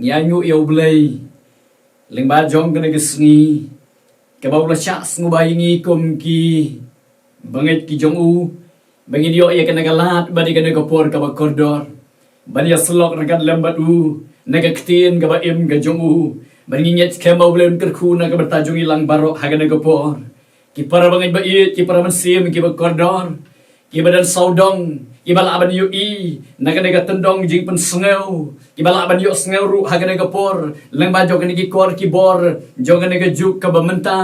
nyanyu yêu blay leng ba jong kena kesngi ke bau la syak ngubayingi kum ki banget ki jong u bangi dio ya kena galat badi kena kopor ka bakordor bani aslok rakat lambat u naga ktin ka ba im ka jong u bangi nyet ke mau blen kerku na ka bertajung ilang barok ha kena kopor ki para banget ba i ki para mensim ki bakordor ki badan saudong ki bala ban yu i naga naga tendong jing pen sengeu ki bala ban yu sengeu ru ha kena kopor leng ba jong kena ki kor ki bor jong kena juk ka ba menta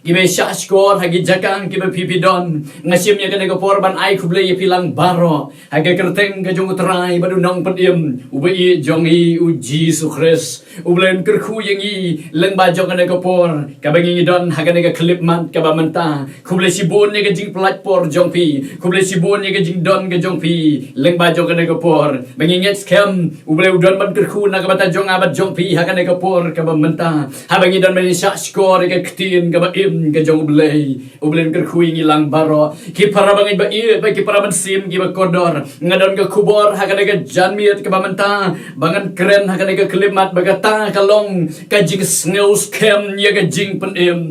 ki be syak skor ha ki jakang ki ba pipi don ngasim ya kena kopor ban ai kuble ye pilang baro ha ke kerteng ka jong terai badu nong pedim ubai jong i u Jesus Christ ublen kerku yang i leng ba jong kena kopor ka bangi don ha kena ka klip mat ka ba menta kuble sibun ye ka jing pelat por jong pi kuble sibun ye ka jing don ka jong pi leng ba jong kena kopor bangi nget scam uble udon ban kerku na ka bata jong abat jong pi ha kena kopor ka ba menta ha bangi don ban syak skor ka ktin ka ba im ka jong ublen kerku yang ilang baro ki para bangi ba i ba ki para ban sim ki ba kodor ngadon ka kubor ha kena ka janmiet ka ba menta bangan keren ha kena ka klimat bagata kalong ka jing sngeus scam ya ka jing pen im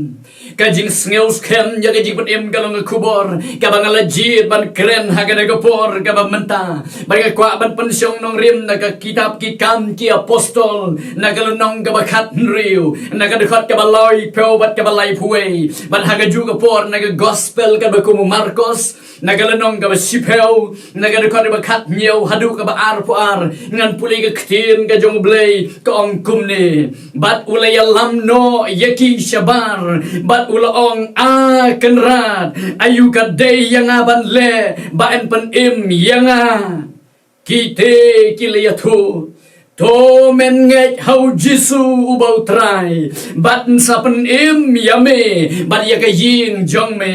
ka jing sngeus scam ya ka jing pen im kalong ka kubor ka bangala jit ban keren ha kena ka por ka ba menta bagi kwa ban pensyong nong rim na ka kitab ki kam ki apostol na ka nong ka ba khat riu na ka dekat ka ba loy peu bat ka ba lai puwe ban ha ka ju ka por na ka gospel ka ba kumu Marcos na ka nong ka ba sipeu na ka dekat ba khat nyeu hadu ka ba ar pu ar ngan puli ka ktin ka jong blay ka ong kumne bat ulay lam no yaki shabar bat ula ong a kenrat ayu ka day yang aban le ba en pen im yang a kite kilayatu to men ngai hau Jisu ubau trai bat sa pen im yame bat ya ka yin jong me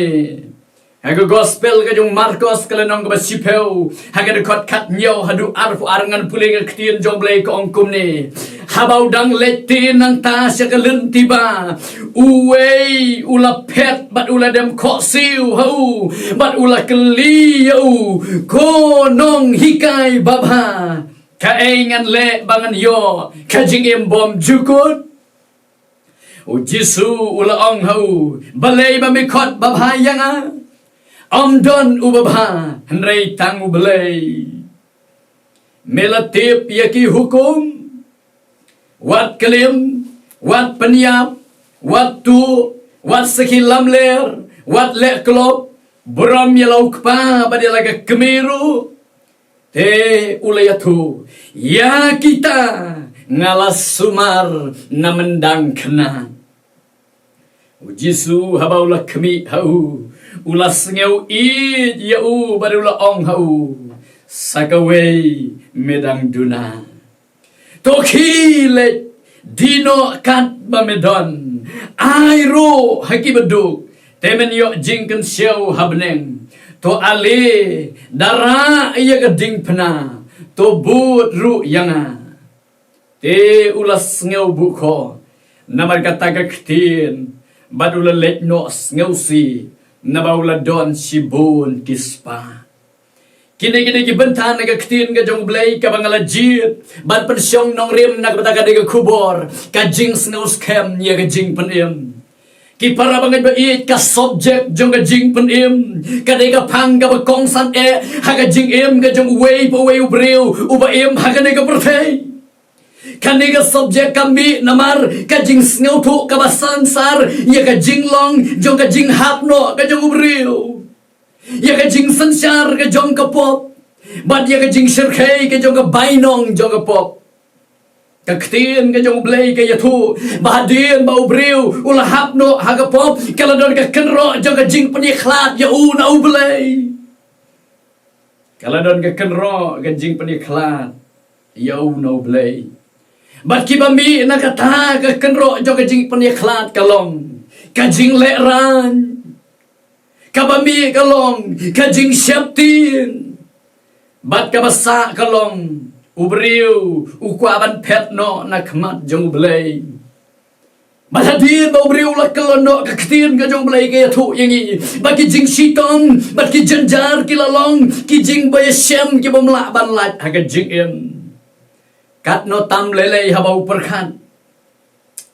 haga gospel ka jong Marcos kala nong ka sipeu haga de kot kat nyau hadu arfu arangan puling ktien jong blay ko ongkum ne habau dang leti nang ta sya ka lentiba uwei ula pet bat ula dem ko siu hau bat ula keli yau ko nong hikai baba ka engan le bangan yo ka jing im bom jukut o Jisu ula ong hau balai ba mi kot baba yang a Om don ubabha henrei tang ubelai melatip yaki hukum wat kelim wat penyap wat tu wat sekilam ler wat lek klop beram yalau kpa badalaga kemiru te ulayatu ya kita ngalas sumar namendang kena Jisu habaulah kemi hau ulas ngeu i ya u badula ong hau sakawei medang duna tokile dino kat bamedon airo hakibeduk temen yo jingken siau habneng to ale dara iya geding pena to but ru yanga te ulas ngeu buko namar kata ktin badula let no ngeu si nabaula don sibun kispa kini ki bentan naga ktin ka jong blay ka bangala jit ban pensyong nong rim nak bataka de kubor ka jing snows cam ya ka jing penim ki para bangai ba it ka subject jong ka jing penim ka de ka pang ka ba kong san e ha ka jing im ka jong way po way ubreu uba im ha ka de ka perthei kaniga subjek kami namar kajing sneu tu kabasan sar ya kajing long jong kajing hapno kajong ubriu ya kajing sensar kajong kapop bad ya kajing sirkei kajong kabainong jong kapop kaktin kajong blay kaya tu bahadin ba ubriu ulah hapno hagapop kaladon ka kenro jong kajing peniklat ya una ublay kaladon ka kenro kajing peniklat ya una ublay bat kibami nakata ka kenro jo kajing peniklat kalong kajing leran kabami kalong kajing syaptin bat kabasa kalong ubriu ukwaban petno nakmat jong blay Bahadir bau beriu lah kelono keketin ke jong belai ke tu yang ini bagi jing sitong bagi jenjar ki lalong ki jing bayasem ki bamla ban lat ha jing em kat no tam lele habau perkat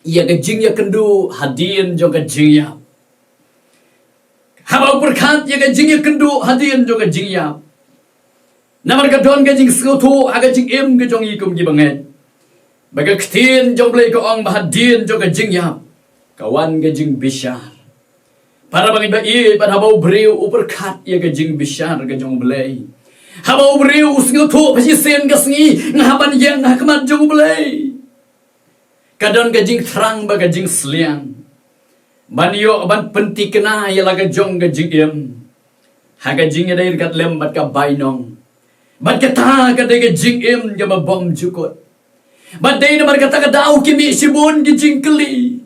ia ke jing ya kendu hadian jo ke jing ya habau perkat ia ke jing ya kendu hadian jo ke jing ya namar ka don ke jing skutu aga jing em ke jong ikum gi banget baga ktin jong blai ko ong bahadian jo ke jing ya kawan ke jing bishar para bagi ba i par habau breu uperkat ia ke jing bishar ke jong blai habau breu usngutu pasi sen ke sngi ngaban yang hakmat jong blai kadon ke jing terang baga jing sliang ban yo ban penti kena ia laga jong ke jing em haga jing ya dai kat lem bat ka bainong bat kata ka dai ke jing em ke ba bom jukot bat dai namar kata ka dau kimi sibun ke jing keli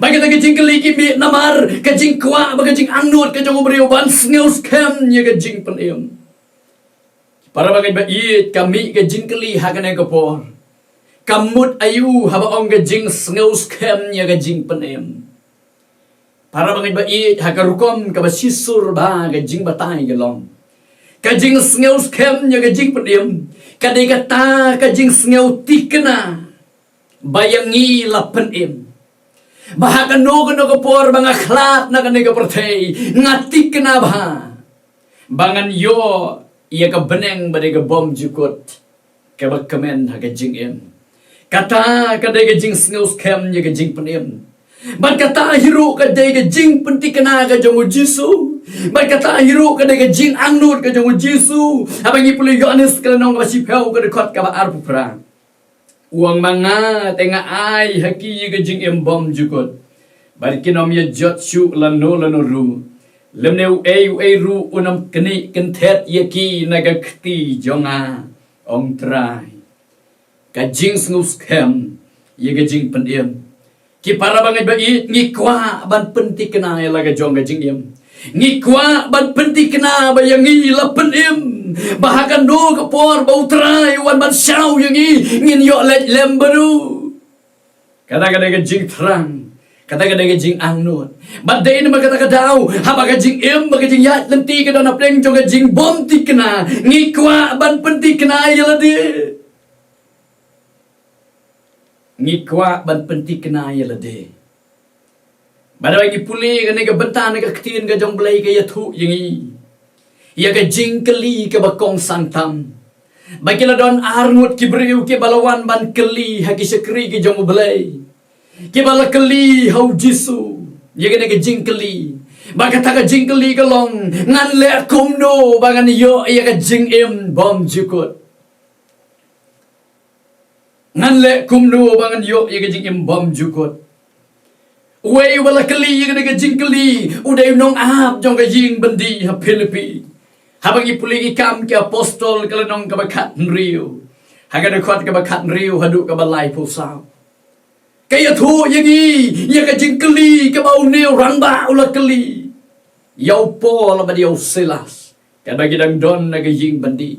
bat kata ke jing keli kimi namar ke jing kwa baga jing angnut ke jong breu ban sneus kem ya ke jing pen em para bagai ba i kami ke jing keli haga ne ko por kamut ayu haba ong ke jing sneus kem ya ke jing pen em para bagai ba i haga rukom ka ba sisur ba ke jing batai ke long ka jing sneus kem ya ke jing pen em ka dei kata ka jing sneu tikna bayangi la pen em bahakan no ko por bang akhlat na kanai ka pertei ngatik kena bah bangan yo ia ka beneng badai ka bom jukot ka ba kemen ha ka jing em kata ka dai ka jing sneus kem ya ka jing pen em bat kata hiru ka dai ka jing penti kena ka jong jisu bat kata hiru ka dai ka jing angnut ka jong jisu abangi puli yohanes ka nong ka sipau ka dekot ka ba arpu pra uang manga tenga ai haki ka jing em bom jukot bat kinom ya jot shu lano ru lemneu ei ru unam keni kenthet yaki naga kti jonga ong trai ka jing snus kem ye ka jing pen em ki para bangai ba i ngi kwa ban penti kena ya laga jong ka jing em ngi kwa ban penti kena ba yang ngi la pen em bahakan do ka por bau trai wan ban shau yang ngi ngin yo lem baru kata-kata ka jing terang kata-kata ke jing angnut badai nama kata dau haba ka jing em ba ka jing yat lenti ka dona pleng jong ka jing bom ti kena ngi kwa ban penti kena yala de ngi kwa ban penti kena yala de badai ki puli ka ne ka bentan ka ktin ka jong blai ka yathu yangi ya ka jing keli ka bakong santam bakila don arngut ki breu ki balawan ban keli haki sekri ki jong blai ki bala keli hau jisu ye gane ke jing keli ba kata ka jing keli ka long ngan le kum no ba ngan yo ye ka jing em bom jukot ngan le kum no ba ngan yo ye ka jing em bom jukot wei bala keli ye gane ke jing keli udai nong ap jong ka jing bandi ha Filipi habangi puli ki kam ki apostol ka nong ka ba khat riu haga de khot ka ba khat riu hadu ka ba lai pu sao kaya thu yangi ya ka jing keli ka bau neu rang ba ula keli yau po la ba yau selas ka bagi dang don na ka jing bandi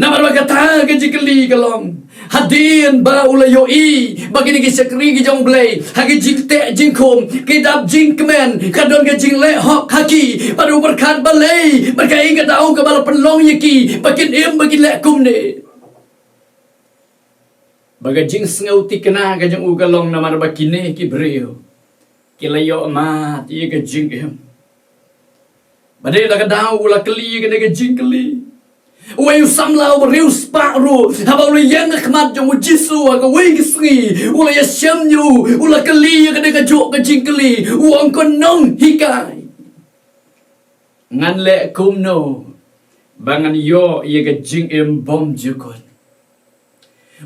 na ba kata ka jing keli ka long hadin ba ula yo i bagi ni sekri ki jong blai ha ki jing te jing khom ki dap jing kemen ka don ka jing le hok haki padu berkat balai berkai ka dau ka bal penlong yaki bakin em bagi le kum ne baga jing sngau ti kena ka jang u ka long namar ba kine ki breu ki layo ma ti ka jing em badai la ka dau la kli ka ne ka jing kli wei sam lao riu spa ru haba lu yang khmat jong jisu ka wei ki sngi ula ya syam yu ula kli ka ne ka jo ka jing kli uang kon nong hikai ngan le kum no bangan yo ye ka jing em bom jukot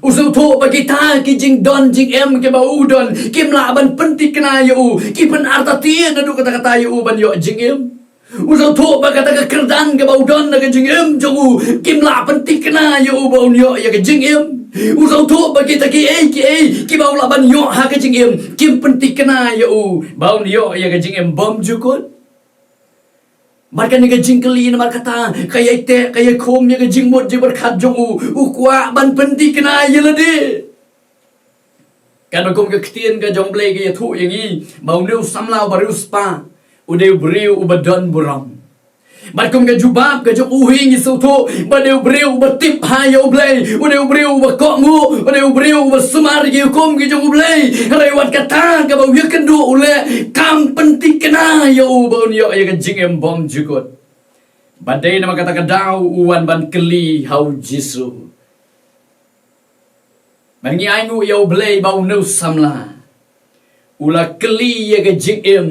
usau tho bagi ta ki jing don jing em ke ba udon kim la ban penti kena yu ki pen arta tien adu kata kata yu ban yo jing em usau tho ba kata ka kerdan ke ba udon na ke jing em jogu kim la penti kena yu ba un yo ya ke jing em usau tho bagi ta ki ki ba la ban yo ha ke jing em kim penti kena yu ba un yo ya ke jing em bom jukot Marka ni ka jing keli na markata kaya ite kaya kom ya ka jing mod je berkat jong u kwa ban penti kena yela de kan kom ka ktien ka jong blai ka thu yang i mau neu samlau baru spa udeu briu ubadon buram Ban kum ka jubab ka jok uhi ngi so tho ba deu breu ba tip ha yo blei ba deu breu ba ko mu ba deu breu ba sumar gi kum gi jok blei rewat kata ka ba wi kendu ule kam penting kena yo ba yo ya ka jing em bom jukot badai nama kata kadau uan ban keli hau jisu ban ngi aingu yo blei ba no samla ula keli ya ka jing em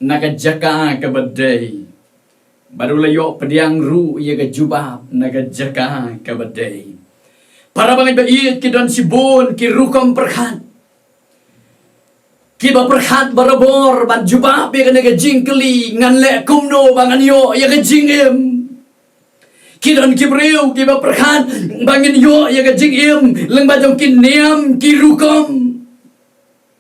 na ka jaka ka badai baru layo pediang ru ia ke jubab naga jaka ke badai para bangai bait ki don sibon ki rukom perkhat ki ba perkhat barabor ban jubab ia ke naga jingkeli ngan le kumno bangan yo ia ke jingem ki don ki breu ki ba perkhat bangin yo ia ke jingem leng ba jong ki niam ki rukom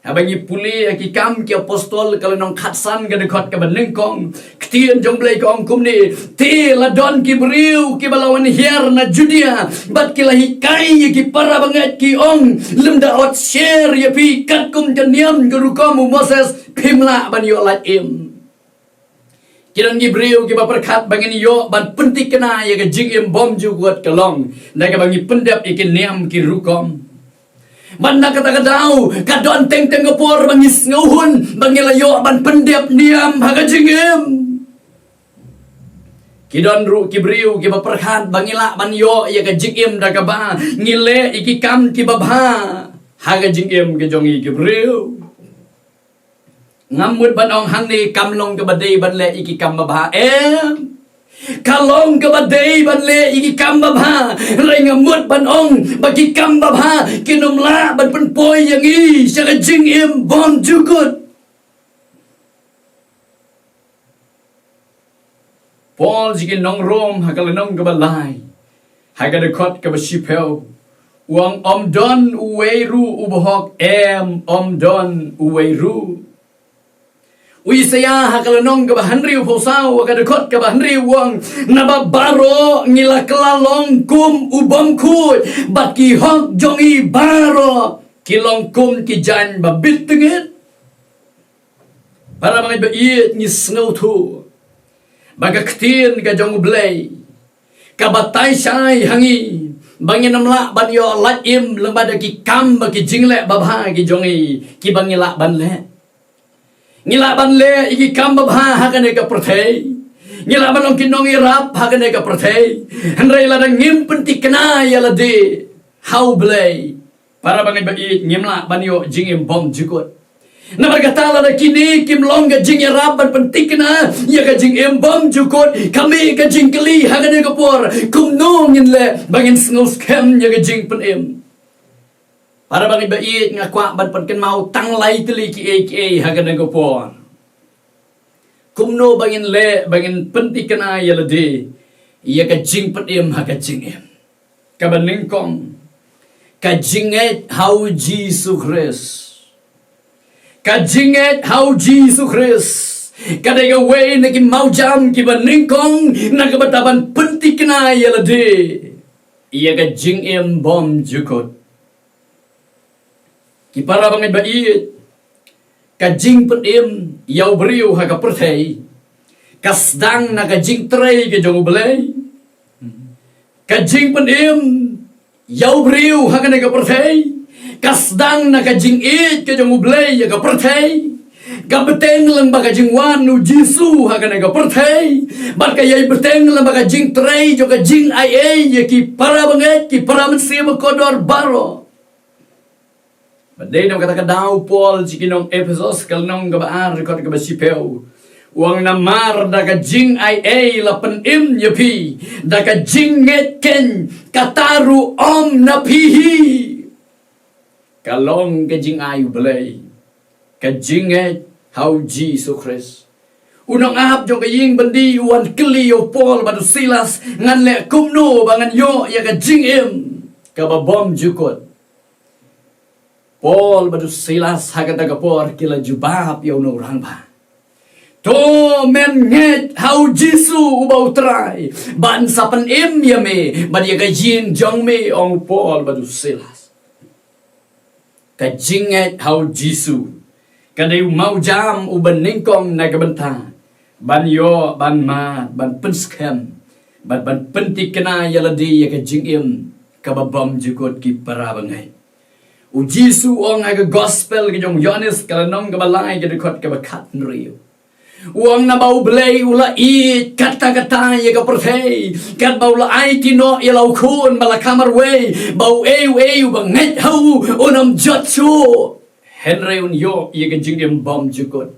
abangi puli ki kam ki apostol kalau nong khatsan ga dekot ka baneng kong ktien jong blai kong kumni te la don ki briu ki balawan hier na judia bat ki lahi kai ki para banget ki ong lemda ot share ya pi kat kum janiam guru kamu Moses pimla ban yo lat im kiran ki briu ki baperkhat bangin yo ban pentik kena ya ga jing im bom ju kuat kalong na ka bangi pendap ikin niam ki rukom Mana kata kadau kadon teng teng gopor bangis ngauhun bangilayo ban pendep niam haga jingem kidon ru kibriu ki baperkhat bangila ban yo ya ka jingem da ka ba ngile iki kam ki babha haga jingem ke jongi kibriu ngamut ban ong hang ni kam long ke badai ban le iki kam babha kalong ke badai ban le iki kam babha rengamut ban ong bagi kam babha kinum la ban pen poi yang i sa jing im bom jukut Paul jikin nong rom hakal nong ke balai haga dekot ke basipel uang om don uweiru ubohok om don uweiru Wisaya hakal nong ke bahanri uposau ka dekot ke bahanri uang nababaro ngila kelalong kum ubom kut baki hok jongi baro kilong kum ki jan babit tengit para mga bait ni snow tu baga ktin ka jong blay ka batay sai hangi bangin namla ban yo lat im lembada ki kam baki jingle babha ki jongi ki bangila ban le ngila ban le iki kam babha hakane ka prthei ngila ban ong kinong irap hakane ka prthei handrai la ngim pentik kena ya la de how blay para bangai bagi ngimla ban yo jingim bom jukut na berkata la kini kim longa jing irap ban pentik kena ya ka jingim bom jukut kami ka jingkeli hakane ka por kum no ngin le bangin snus kem ya ka jing penim para bangi bait nga kwa ban pen mau tang lai teli ki hagan ko por kumno bangin le bangin pentik kena ya lede ya ka jing pedim ha ka jing em ka baning kom ka jinget how Jesus Christ ka jinget how Jesus Christ kada ga way na ki mau jam ki baning kong na ka bataban pentik kena ya lede ya ka jing em bom jukot ki para bangai bait ka jing pedim yau briu ha ka perthei kasdang na ka jing trei ke jong blei ka jing pedim yau briu ha ka ne ka perthei kasdang na ka jing it ke jong blei ya ka perthei ka beteng lang ba ka jing wan nu jisu ha ka ne ka perthei ban ka yai beteng lang ba ka jing trei jo ka jing ai ya ki para bangai ki para mensia kodor baro Badai nam kata kadau Paul jikinong Ephesus kalnong gabaan rekod ka basipeu uang namar da ka jing ai la penim yapi da ka jing nget ken kataru om napihi kalong ka jing ai belai ka jing nget how Jesus Christ unang ahap jong ka ying bandi uan keli yo Paul badu Silas ngan le kumno bangan yo ya ka jing em ka babom jukot Paul badu Silas hagat agapor kila jubab yaw no orang ba. To men nget how Jisu ubau try ban sa panim yame ban ya kajin jong me ong Paul badu Silas. Kajinget how Jisu kadai mau jam uban ningkong nagabanta ban yo ban ma ban penskem ban pentik kena yaladi ya ke jingim kababam jukot ki parabangai u Jisu ong aga gospel ke jong Yohanes kalanong kabalai ke dekot ke bakat nriu uang na bau belai ula i kata-kata ya ka perthei kat bau la ai tino ya lau khun bala kamar we bau eu banget hau onam jatsu Henry un yo ya ka jingim bom jukot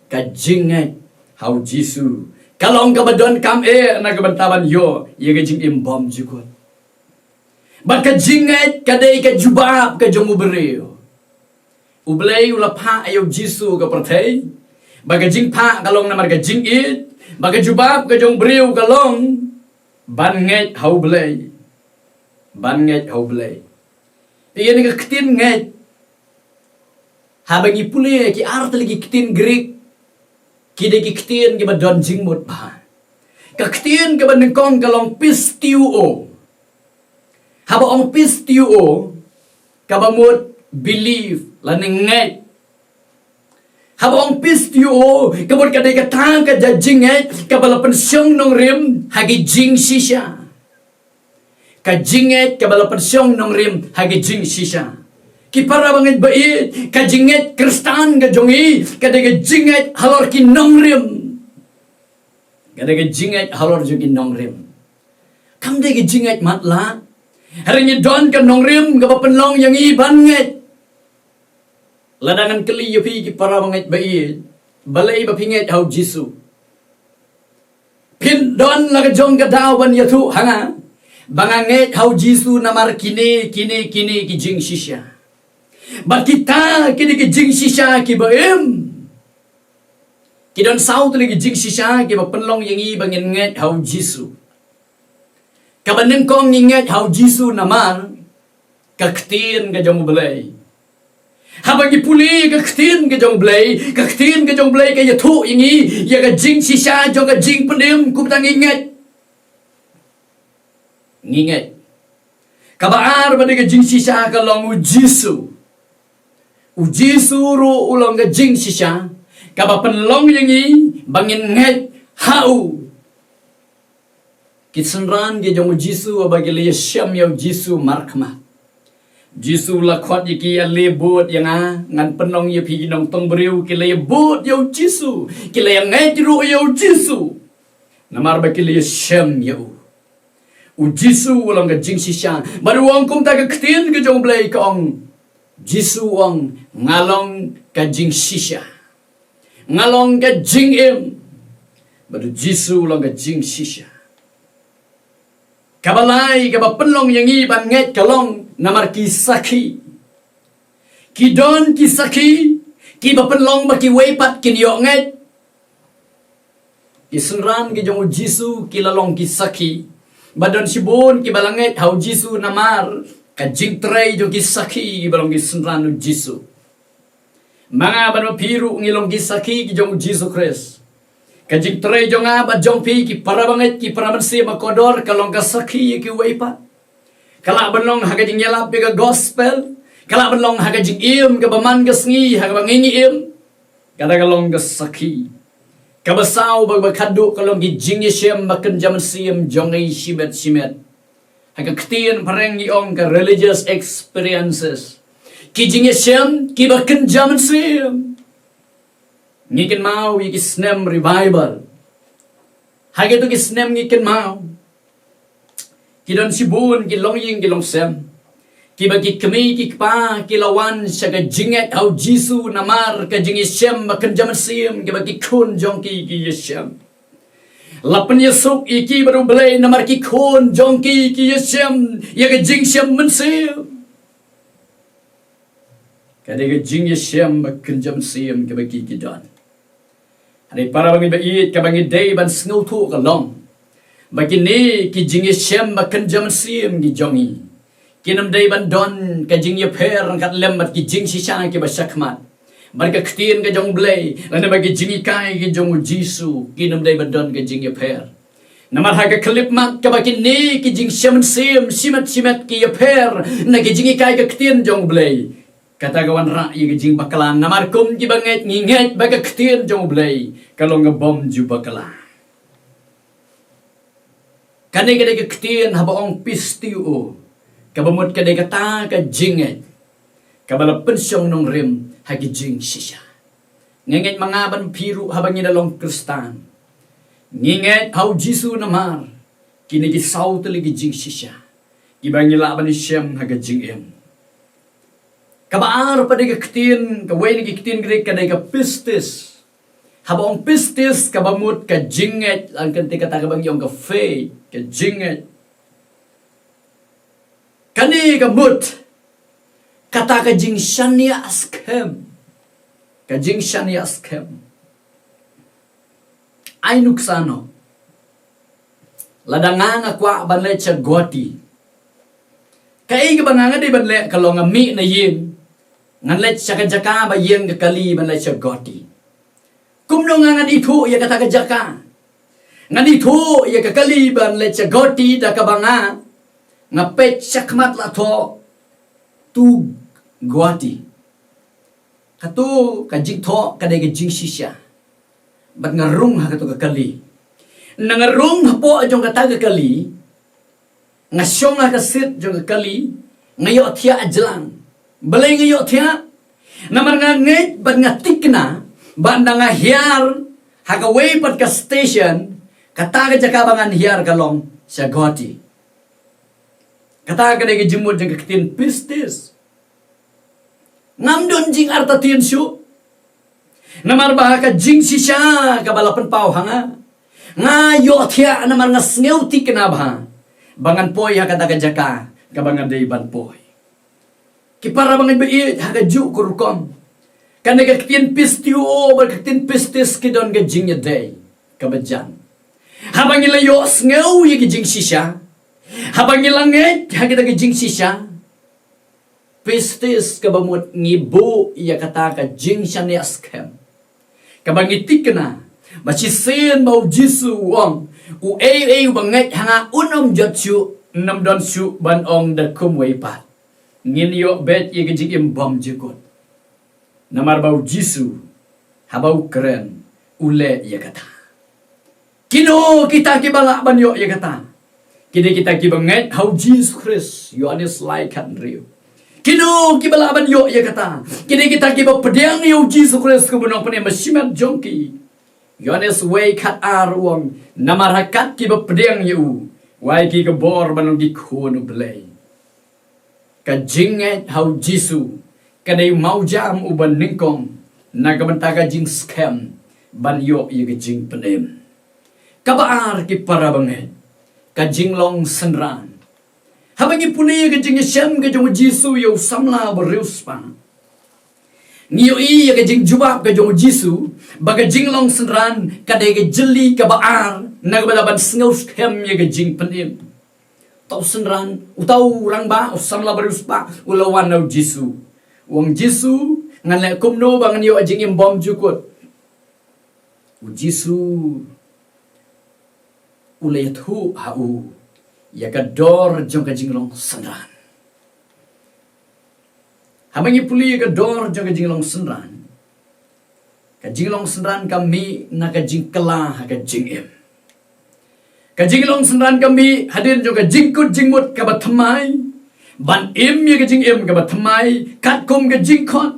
ka jingai hau Jisu kalong ka badon kam na ka bantaban yo ya ka jingim bom jukot ban ka jingai ka dei ka jubab ka jong ubreu ublei ula pha ayo Jisu ka perthei baga jing pa kalong namar ka jing it baga jubab ka jong breu kalong ban nget hau blei iyan ka ktin nget habangi pule ki art lagi ktin Greek ki de ki ktin ki badon jing mot pa ka ktin ka ban kong kalong pistuo haba ong pistuo ka bamot believe laning nget habang pistio kabut kadai katang ka jing kabala pensyong nong rim hagi jing shisha ka jinget kabala pensyong nong rim hagi jing shisha ki para banget bait ka jinget kristan ka jongi kadai ka jinget halor ki nong rim kadai ka jinget halor jo ki nong rim kam dai ka jinget matla hari ni don ka nong rim ka penlong yang i banget ladangan keli yapi ki para banget bait balai ba pinget hau Jisu pin don la jong ka dawan yatu hanga banganget hau Jisu namar kini ki jing shisha ba kita kini ki jing shisha ki baem ki don sau tu ki jing shisha ki ba penlong yang i bangin nget hau Jisu ka baneng kong nget hau Jisu namar ka ktin ka jong balai habang ipuli ka ktin ka jong blay ka yatu ingi ya ka jing shisha jong ka jing pendim kuptang inget kabaar ba ka jing shisha ka long u Jisu ro ulong ka jing shisha kaba penlong yangi bangin nget hau kitsenran ge jong Jisu abagi le syam ya Jisu markma Jisu la khot yiki ale bot yang ngan penong ye pi nong tong breu ki le bot yo Jisu ki le ngai ru yo Jisu namar ba ki le shem yo u Jisu ulang ga jing shisha baru wong kum ta ka ktin ke jong blai ka ong Jisu wong ngalong ka jing shisha ngalong ka jing baru Jisu ulang ga jing shisha kabalai ka ba penlong yang i ban nget kalong namar kisaki kidon kisaki ki ba penlong ba ki weipat kin yo nget isenran ki jong Jisu ki lalong kisaki badon sibon ki balanget hau Jisu namar ka jing trei jo kisaki ki balong isenran Jisu mga bano piru ngilong kisaki ki jong Jisu Christ ka jing trei jo nga ba jong pi ki para banget ki para mensi makodor kalong kasaki ki weipat kala benlong haga jing yalap ka gospel kala benlong haga jing ka baman ka sngi haga bangingi kada kalong ka saki ka basaw bag bakadu kalong gi jing yesem baken jaman siem jongai shimet haga ktin pareng ong ka religious experiences ki jing yesem ki baken jaman siem ngiken mau yi snem revival haga tu ki snem ngiken mau kidon sibun ki long ying ki long sem ki bagi kemi ki pa ki lawan saga jinget hau Jisu namar ka jingi sem makan jaman sim ki bagi kun jong ki yesem lapan yesuk iki baru belai namar ki kun jong ki yesem ya ka jing sem mensem kada ka jing yesem makan jaman sim ki bagi kidon hari para bangi bait ka bangi day ban snow tu ka long bagi ni ki jing yesem makan jaman sim ki jongi kinam day bandon ka jing ye per kat lembat ki jing shisha ki basakmat barka ktin ka jong blay lana bagi jing kai ki jong Jisu kinam day bandon ka jing ye per namar ha ka klip mat ka bagi ni ki jing shaman sim simat ki ye per na ki jing kai ka ktin jong blay Kata kawan rak ye gejing bakalan namar kum ji banget nginget baga ketir jong blay kalau ngebom ju bakalan. Kane kade ketir haba ong pistiu kabamut kade kata ka jinget kabala pensyong nong rim hagi jing sisya. Nginget mangaban piru habang dalong Kristan. Nginget hau Jisu namar kini gisau teligi jing sisya. Ibangi laban isyam haga jing em. Kabaar pada ketin, kawai ni ketin grek kadai ka pistis. Habang pistis kabamut ka jinget ang kanti kata kabang yung ka fake ka jinget. Kani kabut kata ka jing shania askem. Ka jing shania askem. Ay nuksano. Ladangang akwa banle cha goti. Kaya ka banganga di banle kalau ngami na yin. Nganlet siya kajaka ba yin kakali banle cha goti. Kumno nga ngan itu ya kata kajaka. Ngan itu ya kakali banle cha goti da kabanga. Ngapet syakmat la to. Tu goti. Katu kajing to kadai kajing sisya. Bat ngarung ha katu kakali. Nangarung hapo ajong kata kakali. Ngasyong ha kasit jong kakali. Ngayo tiya ajlang. Balay ngayo tiya. Namar nga ngayt bat ngatik na. Bat na nga hiyar. Hagaway pat ka station. Kata ka jakabangan hiyar kalong siya goti. Kata ka na jimod jang kakitin pistis. Ngamdon jing arta tiyan siyo. Namar baha ka jing sisya kabalapan pao hanga. Nga yothya namar nga sneuti kinabha. Bangan poy ha kata kajaka kabangan dayban poy. Kipara bangan bait ha kaju kurukom. Kana kakitin pistiu o kakitin pistis kidon ka jing ya day kabadjan. Habang ilayo sneu ya ka jing sisya. Habang ilangit ha kita ka jing sisya. Pistis kabamut ngibu iya kata ka jing siya ni askem. Kabang itik na, masisin mau Jisu wong, u banget hanga unom jatsu, nam don su ban ong da kumway pat. Ngin yo bet iya gajing imbom jikot. Namar bau Jisu, habau keren, ule iya kata. Kino kita kibala ban yo iya kata. Kini kita kibanget hau Jesus Christ, Yohanes laikan riu. Kino kibalaban yo ya kata. Kini kita kiba pedang yo Jesus Christ kubunong pene masimat jongki. Yohanes way kat arwong namarakat kiba pedang yo. Wai ki gebor banong di kono belay. Kajinget hau Jisu kadai mau jam uban ningkong nagamantaka jing scam ban yo ya jing penem. Kabaar ki para banget. Kajing long senran. Habang ipuni kajing Yeshem kajong Jisu yaw samla berius pa. Niyo iya kajing jubab kajong Jisu baga jing long senran kadai kajeli kabaar nagbalaban sengaw skem ya kajing penim. Tau senran utaw orang ba o samla berius pa ulawan na Jisu. Wang Jisu nganle kumno bangan yo ajing imbom jukut. Jisu ulayat hu hau. Ya kador jong kajing long senran. Habang ipuli ya kador jong kajing long senran. Kajing long senran kami na kajing kelah kajing im. Kajing long senran kami hadir jong kajing kut jingmut kabat temai. Ban im ya kajing im kabat temai. Kat kum kajing kot.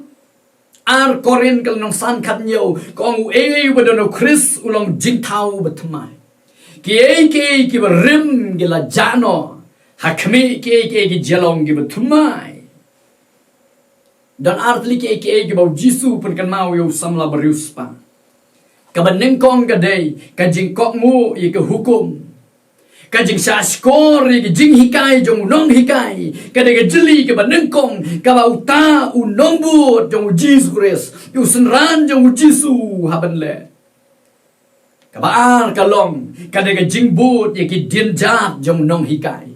Ar korin kalong san kat nyaw. Kong badono Chris ulong jing tau batemai. Kiai ki berim gila jano hakmi kiai ki jalong ki betumai dan artli kiai ki bau Jisu pun kan mau yo samla berius pa kabaneng kong gadai kajing kok mu i ke hukum kajing sa skor i jing hikai jong nong hikai kadai ke jeli ke baneng kong ka bau ta u nombut jong Jisu Christ yu senran jong Jisu haban le kabaar kalong kadai jingbut yaki dinjat jong nong hikai.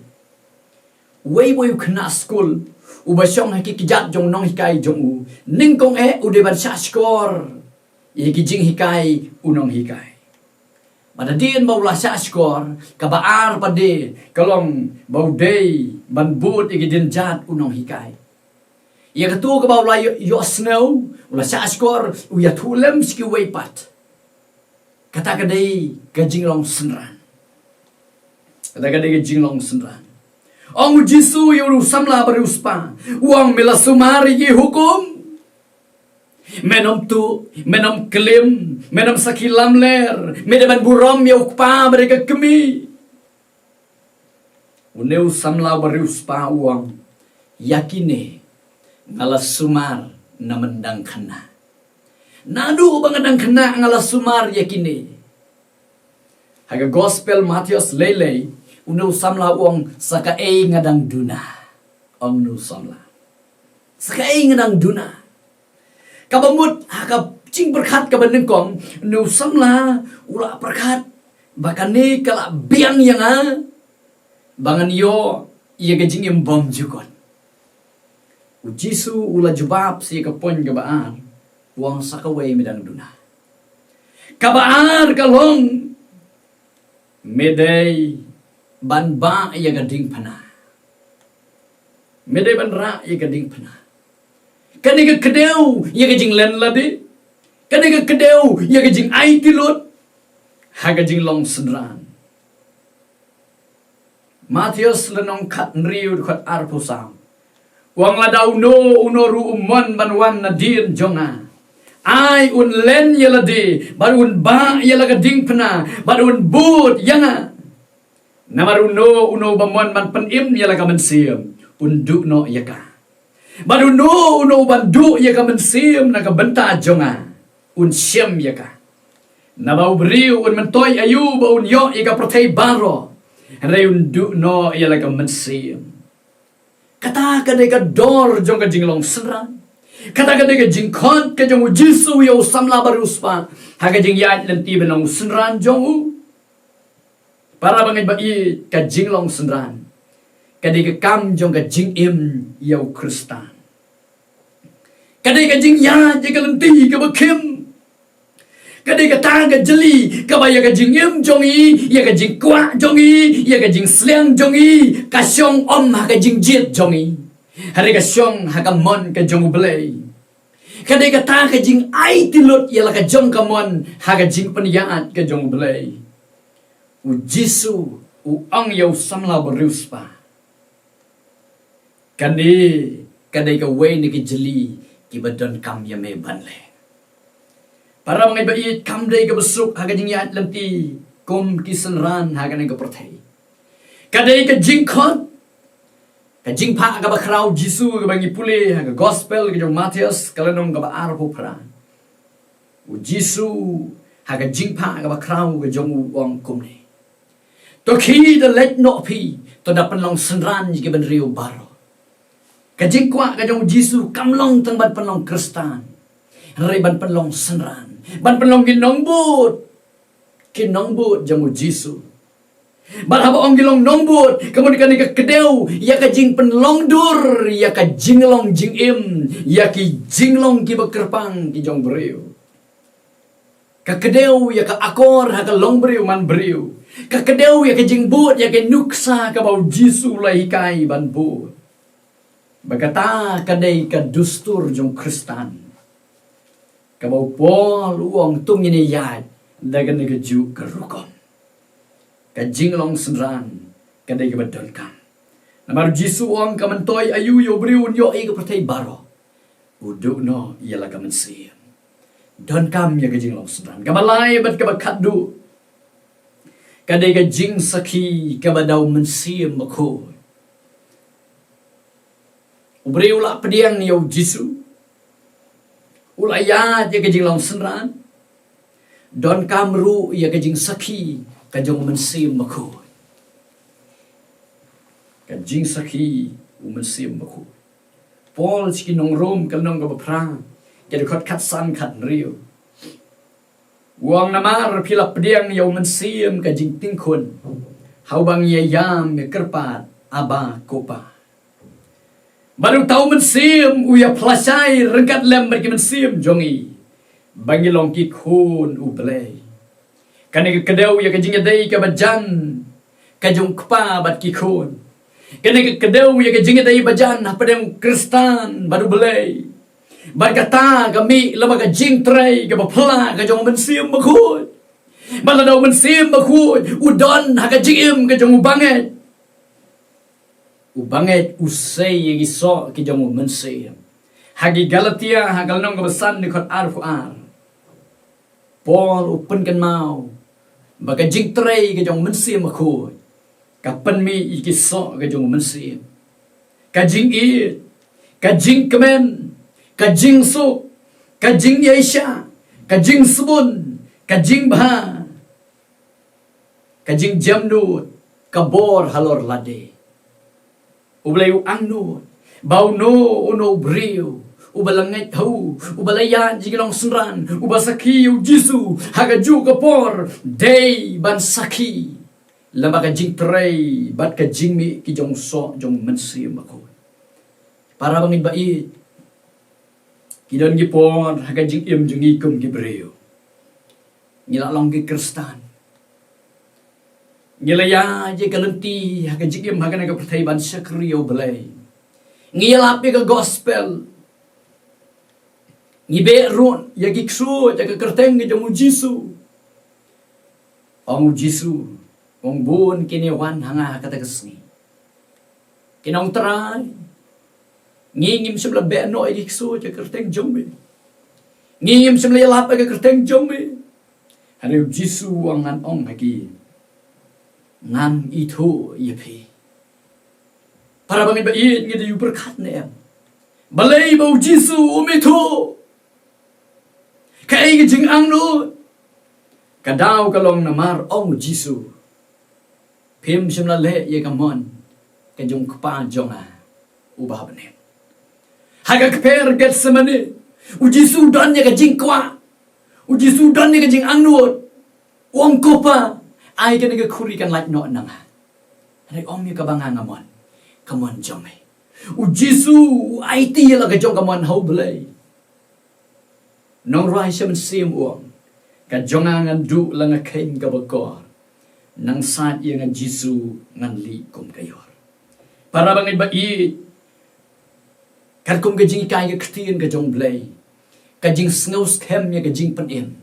Way kena school ubasyong haki kijat jong nong hikai jong u. Ningkong udeban sa skor yaki jing hikai unong hikai. Pada din maulah sa skor kabaar pade kalong bau day banbut yaki dinjat unong hikai. ia ketua ke bawah yo snow ula sa skor uya tulem ski weipat kata kadai ka jinglong senran kata kadai ka jinglong senran ong jisu yo samla beruspa uang mela sumari ki hukum menom tu menom kelim menom sakilam ler medaban buram yo pa mereka kemi uneu samla beruspa uang yakine ngalas sumar na mendang kana nadu bangadang kana ngalas sumar yakine haga gospel Matius lele unu samla uang saka ngadang duna ong nu samla saka ngadang duna kabamut haga cing berkat kabandeng kong nu samla ula berkat bakane kala biang yang bangan yo ia gajing yang bom jukon Jisu ula jubab si kapon kabaan uang sakaway medang duna kabaar kalong medai banba ia gading pana medai banra ia gading pana kaniga kedeu ia gajing len ladi kaniga kedeu ia gajing ai tilut hagajing long sedran Matius lenong kat nriu kat arpusam wang ladau no unoru umon banwan nadir jonga ai un len yelade barun ba yelaga ding pena barun but yanga namaru no uno bamon ban penim yelaga mensiam undu no yaka barun no uno bandu yaka mensiam naga benta jonga un syam yaka nabau beriu un mentoy ayu ba un yo yaka protei baro Rai undu no yelaga mensiam kata kadai ka dor jong ka jinglong senran kata kadai ka jingkon ka jong jisu yo samla baruspa haga jing ya nanti benong senran jong para bangai ba i ka jinglong senran kadai ka kam jong ka jing im yo kristan kadai ka jing ya je ka nanti ka bakim kadai ka ta ka jeli ka ba ya ka jing im jong i ya ka jing kwa jong i ya ka jing sleng jong i ka syong om ha ka jing jit jong i hari ka syong ha ka mon ka jong belai kadai ka ta ka jing ai tilut ya la ka jong ka mon ha ka jing penyaat ka jong belai u jisu u ang yo samla beruspa kani kadai ka we ni ki jeli ki badon kam ya me banle para mga bait kam day ka besuk haga jing yat lamti kum kisenran haga nang ka perthai kadai ka jingkot ka jingpa ka bakrau jisu ka bangi pule haga gospel ka jong Matius kalanong ka ba arpo pra u jisu haga jingpa ka bakrau ka jong wang kumne to ki the let no pi to dapan long senran ji ban riu baro ka jingkwa ka jong jisu kamlong tang ban panlong kristan rai ban panlong senran ban penlong ginong but jamu jisu ban haba ong gilong nong but kemudian ka kedeu ya ka jing penlong dur ya ka jinglong jing im ya ki jinglong ki bekerpang ki jong breu ka kedeu ya ka akor ha ka long breu man breu ka kedeu ya ka jing but ya ka nuksa ka bau jisu lai kai ban but bagata kadai ka dustur jong kristan kabau pol uang tung ini yad dagan ni keju kerukom kajinglong senran kadai ke badon kam namar jisu uang kamantoy ayu yo briun yo ai ke pertai baro uduk no ialah kamansiam don kam ya kajinglong senran kabalai bat kabakat du kadai ke jing saki kabadau mensiam mako ubriula pediang yo jisu ulaya ya kajing long senran don kamru ya kajing saki kajong mensim mako kajing saki mensim mako Paul siki nong rom kalnong ka bapra jadi kot kat san kat rio uang namar pila pediang ya mensim kajing tingkun hau bang ya yam ya kerpat aba kopa baru tahu mensim uya pelasai rengkat lem bagi mensim jongi bagi longki kun ublay kani kedau ya kajing dai ka bajan kajung kpa bat ki kun Kena kedau ya ke jingit ay bajan pada yang Kristan baru belai. Berkata kami lama ke jing tray ke bapla ke jong mensim bakut. Malah daw mensim bakut udon ha ke jingim ke jong ubanget. Ubanget usay yang iso ke jong mensim. Hagi Galatia hagal nong kebesan di kot ar. Paul open kan mau. Baka jing tray ke jong mensim bakut. Kapan mi ikiso ke jong mensim. Kajing it. Kajing kemen. Kajing su, kajing yaisha, kajing subun, kajing bah, kajing jamnut, kabor halor lade. Ublayu angnut, bau no uno brio, ubalangay tau, ubalayan jigilong senran, ubasaki ujisu, hagaju kapor, day ban saki. Lama kajing tray, bat kajing mi kijong so jong mensim ako. Para bangin bait. Kidon gipon haga jing im jung ikum gibreo. Ngila long gi Kristan. Ngila ya je kalenti haga jing im haga naga pertai ban sakrio belai. Ngila api ke gospel. Ngibe ron ya giksu ya ke kerteng ge jong Jisu. Ong Jisu, ong bun kini wan hanga kata kesni. Kinong terai. Ngingim sebelah beno ay gikso ja kerteng jombe. Ngingim sebelah yalap ay kerteng jombe. Hari Jisu wangan ong hagi. Ngan itu yepi. Para bangin bait ngida yu berkat na em. Balay bau Jisu umito. Kay gijing ang no. Kadaw kalong namar ong Jisu. Pim sebelah le ye kamon. Kajong kpa jonga. Ubah benem. Haga keper get semane. Uji sudan ya kajing kwa. Uji sudan ya kajing angnut. Wong kopa. Ay ka nagakurikan like no nang. Hari om ya kabangang amon. Kamon jome. Uji su ay tiya la kajong kamon hau belay. Nong rai siya mensim uang. Kajong angan du lang akain kabagor. Nang saat iya nga Jisu ngan li kum kayor. Para bangin bait. Karkum kajing ikay kaktiin kajong blay. Kajing sngaus kem ya kajing panim.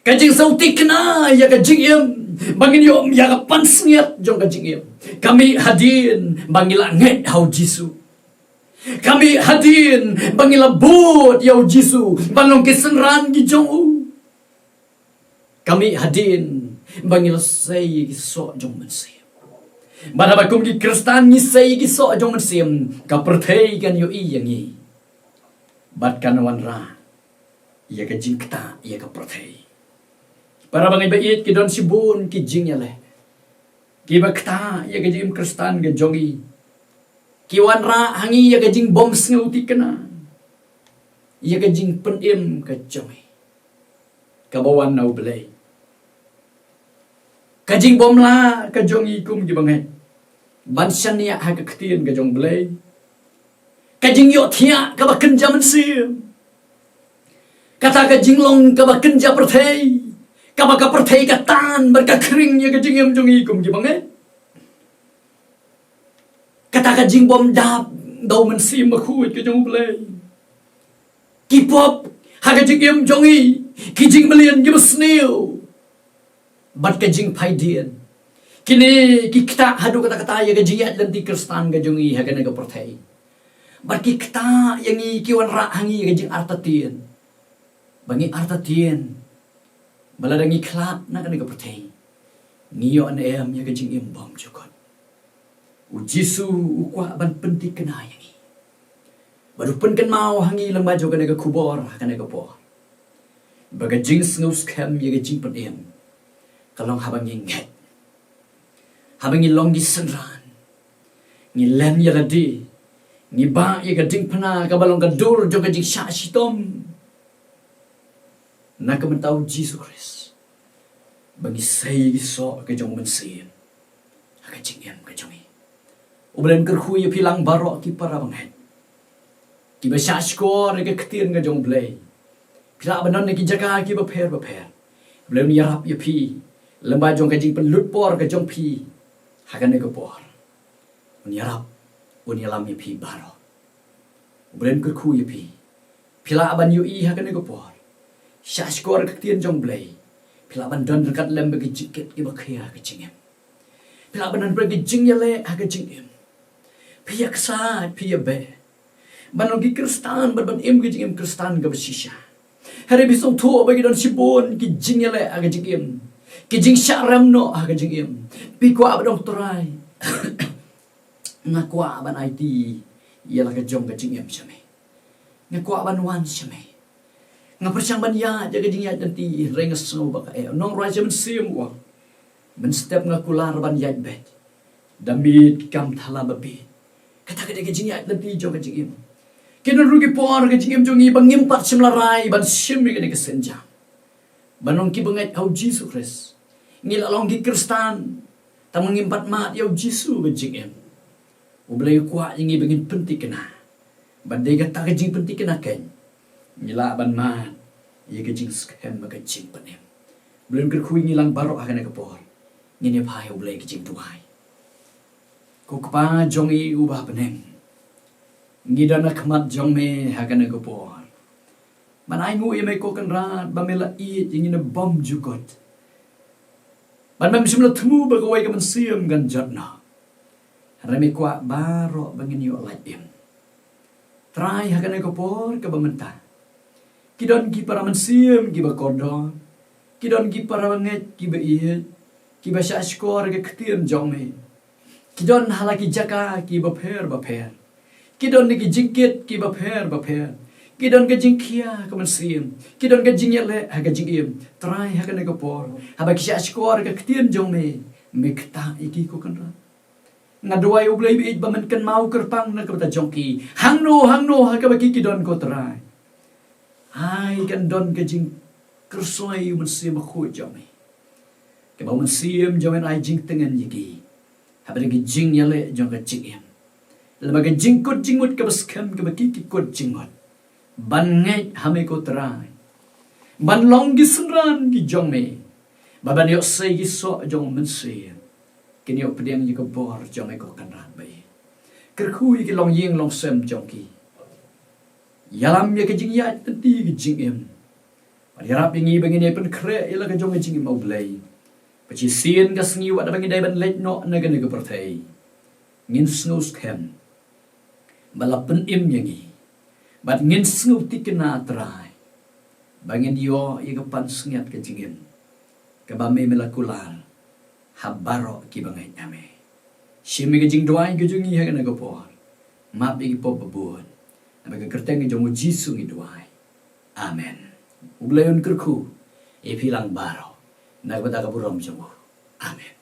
Kajing sautik na ya kajing im. Bangin yom ya kapansngiat jong kajing im. Kami hadin bangila nget hau Jisu. Kami hadin bangila bot yau Jisu. Balong kisenran gijong u. Kami hadin bangila say so jong mensi. Bada bakum ki Kristan ni say ki so jong mensim ka perthei kan yo i yang i. Bat kan wan ra. Ia ka jing kta ia ka perthei. Para bangai bait ki don sibun ki jing ya le. Ki ba kta ia ka jing Kristan ka jong i. Ki wan ra hangi ia ka jing bom snguti kana. Ia ka jing penim ka jong i. Ka bawan nau belai. Kajing bom la kajong ikum di bangai. Bansan niya ha kaktiin kajong belai. Kajing yo tiya kabakan jaman sim. Kata kajing long kabakan ja perthei. Kabaka perthei katan berkakring ya kajing yam jong ikum di bangai. Kata kajing bom dap daw man sim makhuit kajong belai. Kipop ha kajing yam jong i. Kijing melian gibasnil. Bat kajing paidian. Kini kita hadu kata-kata ya kajiyat dan ti Kristan kajung i hagan naga perthei. Bat kita yang i kiwan ra hangi kajing artatien. Bangi artatien. Baladangi klap na naga perthei. Ngiyo an em ya kajing imbam jukot. Ujisu ukwa ban pentik kena yang i. Baru pen kan mau hangi lembajo kan naga kubor hagan naga por. Bagajing sngus kem ya kajing penem. Kalong habang nginget. Habang ngilong gisenran. Ngilen ya ladi. Ngiba ya gading pana kabalong kadur jo gading syasitom. Nakamentau Jesus Christ. Bagi say giso kajong mensin. Hakajing yan kajong i. Ubalan kerhui ya pilang barok ki para banghet. Kiba syaskor ya ketir kajong blay. Pila banon ya ki jaga ki baper. Belum yarap ya pi. Lembah jong kajing pelut por kajong pi. Hakan ne por. unyarap unyalam yapi baro ublen kerku yapi pila aban yu i hakan ko por syashkor ketien jong blai pila aban don dekat lem bagi jiket ki bakhia ke jingem pila aban bagi jingyale ha ke jingem piyak sa piya be banogi kristan ban em ke jingem kristan ke besisha hari bisong tu bagi don sibon ki jingyale ha ke jingem ki jing syaram no ha ke jingem pi ko abdong torai ngakwa ban IT ialah ke jong ke jingem syame ngakwa ban wan syame ngapersyang ban ya jaga jing ya nanti rengas no baka nong raja men sim wa men step ngakular ban ya bet damit kam thala babi kata ke jing ya nanti jong ke jingem kena rugi por ke jingem jongi bangim pat simlarai ban sim ke senja banong ki bangai au Jesus Christ ngila long ki kristan tamang impat mat ya Jesus ke jingem ublay kuat yang ibangin penting kena bandai kata ke jing penting kena ken ngila ban mat ia ke jing skem ke jing penem belum kerkui ngilang barok akan ke por ngini pai ublay ke jing tuai ko kapa jong i ubah penem ngidana kemat jong me akan ke por manai ngu i me ko kan rat bamela i ingin bom jugot ban mem simla temu bagawai ke mensiam gan jatna remi kuat baro bangin yo laim try hakan ko por ke bamenta kidon ki para mensiam ki bakodon kidon ki para banget ki be iet ki ba syashkor ke ketiem jongme kidon halaki jaka ki baper kidon ki jingkit ki baper kidon ke jingkia ke mensiam kidon ke jingyale ha ke jingim try hakan ko por haba ki syashkor ke ketiem jongme mekta iki ko kan ngaduai ublay biit baman kan mau kerpang na kabata jongki hangno ha kabaki kidon ko try ai kan don ke jing kersoi mensim khu jome ke ba mensim jomen ai jing tengen yiki habare ke jing yale jong ke jing em lama ke jing kot jingmut ke baskem ke baki ki kot jingot ban ngai hame ko try ban long gi sunran ki jome baban yo sei gi so jong mensim kini ok pediang juga bor jong eko kan rat bai kerkhui ki long ying long sem jong ki yalam ya ke jing ya tenti ke jing em ari rap ingi bangin ye pen kre ila ke jong ke jing mau blai pachi sien ka sngi wa bangin dai ban let no na ke ne ke perthai ngin snus kem balapen im yangi bat ngin snu tikena trai bangin yo ye ke pan sngiat ke jing em ke ba me melakular habaro ki bangai ame shimi ke jing doai ke jungi ha kana ko por map igi pop babon abe ke kerteng ke jomu jisu ngi doai amen ublayon kerku e pilang baro na bata ka burom jomu amen